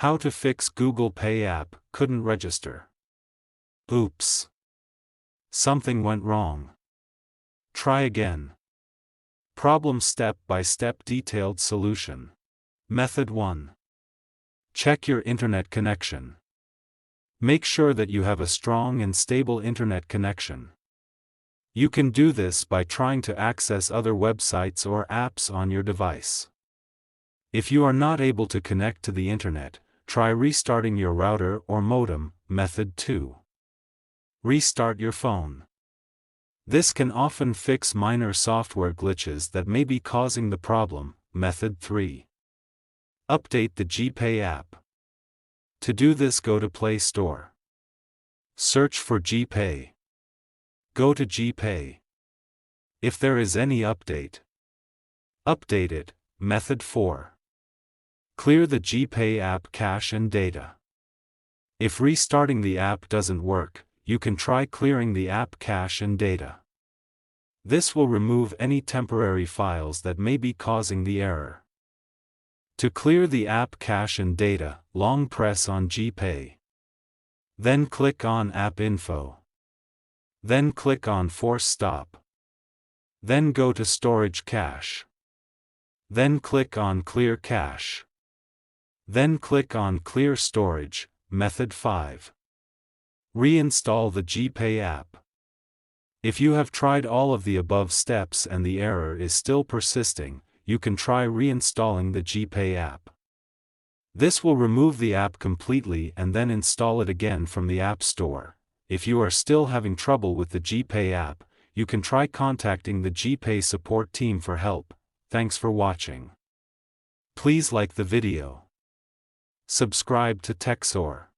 How to fix Google Pay app couldn't register. Oops. Something went wrong. Try again. Problem step-by-step detailed solution. Method 1. Check your internet connection. Make sure that you have a strong and stable internet connection. You can do this by trying to access other websites or apps on your device. If you are not able to connect to the internet, try restarting your router or modem. Method 2. Restart your phone. This can often fix minor software glitches that may be causing the problem. Method 3. Update the GPay app. To do this, go to Play Store. Search for GPay. Go to GPay. If there is any update, update it. Method 4. Clear the GPay app cache and data. If restarting the app doesn't work, you can try clearing the app cache and data. This will remove any temporary files that may be causing the error. To clear the app cache and data, long press on GPay. Then click on App Info. Then click on Force Stop. Then go to Storage Cache. Then click on Clear Cache. Then click on Clear Storage. Method 5. Reinstall the GPay app. If you have tried all of the above steps and the error is still persisting, you can try reinstalling the GPay app. This will remove the app completely and then install it again from the App Store. If you are still having trouble with the GPay app, you can try contacting the GPay support team for help. Thanks for watching. Please like the video. Subscribe to TechSor.